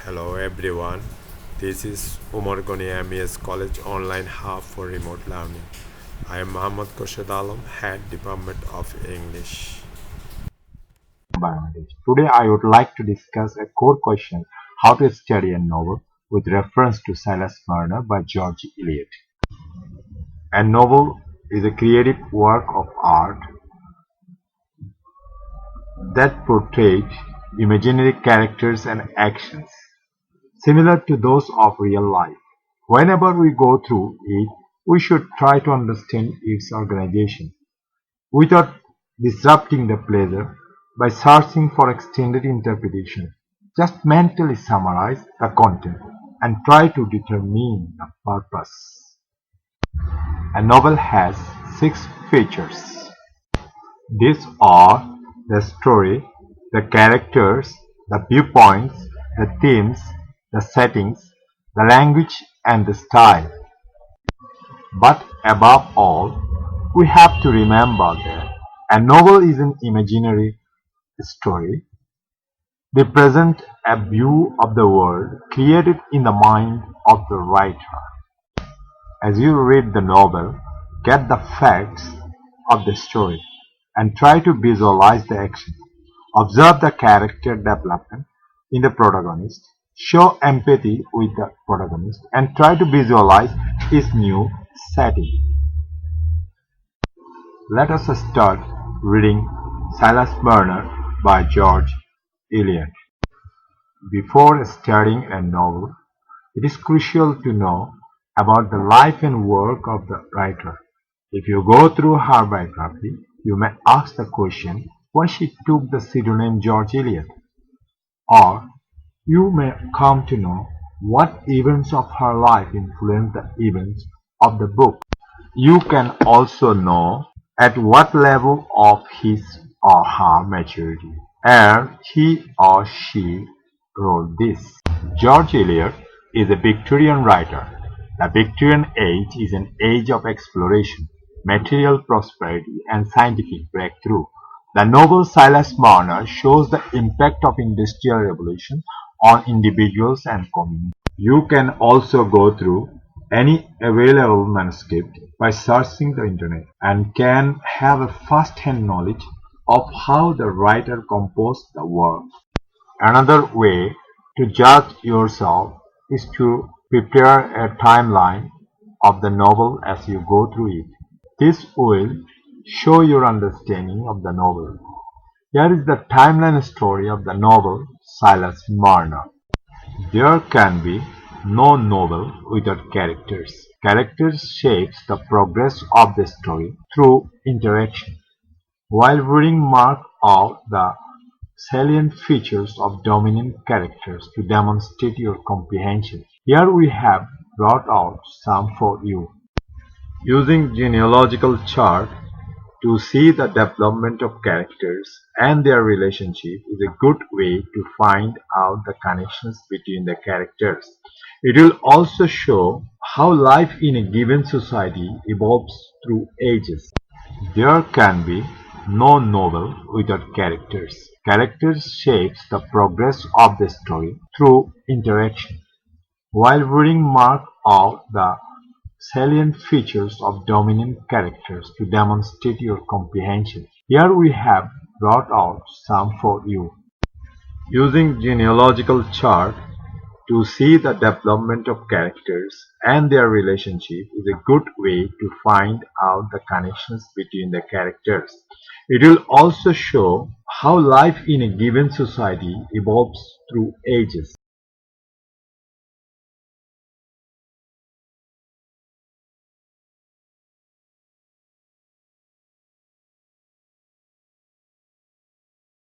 Hello everyone, this is Omar Gani M.E.'s College Online Hub for Remote Learning. I am Mohammad Khurshid Alam, Head Department of English. Bangladesh. Today I would like to discuss a core question: how to study a novel with reference to Silas Marner by George Eliot. A novel is a creative work of art that portrays imaginary characters and actions similar to those of real life. Whenever we go through it, we should try to understand its organization without disrupting the pleasure by searching for extended interpretation. Just mentally summarize the content and try to determine the purpose. A novel has 6 features. These are the story, the characters, the viewpoints, the themes, the settings, the language, and the style. But above all, we have to remember that a novel is an imaginary story. They present a view of the world created in the mind of the writer. As you read the novel, get the facts of the story and try to visualize the action. Observe the character development in the protagonist. Show empathy with the protagonist and try to visualize his new setting. Let us start reading Silas Marner by George Eliot. Before studying a novel, it is crucial to know about the life and work of the writer. If you go through her biography, you may ask the question why she took the pseudonym George Eliot, or you may come to know what events of her life influenced the events of the book. You can also know at what level of his or her maturity ere he or she wrote this. George Eliot is a Victorian writer. The Victorian age is an age of exploration, material prosperity, and scientific breakthrough. The novel Silas Marner shows the impact of Industrial Revolution on individuals and communities. You can also go through any available manuscript by searching the internet and can have a first-hand knowledge of how the writer composed the work. Another way to judge yourself is to prepare a timeline of the novel as you go through it. This will show your understanding of the novel. Here is the timeline story of the novel Silas Marner. There can be no novel without characters. Characters shapes the progress of the story through interaction, while reading mark out the salient features of dominant characters to demonstrate your comprehension. Here we have brought out some for you. Using genealogical chart to see the development of characters and their relationship is a good way to find out the connections between the characters. It will also show how life in a given society evolves through ages. There can be no novel without characters. Characters shapes the progress of the story through interaction, while reading mark out the salient features of dominant characters to demonstrate your comprehension. Here we have brought out some for you. Using genealogical chart to see the development of characters and their relationship is a good way to find out the connections between the characters. It will also show how life in a given society evolves through ages.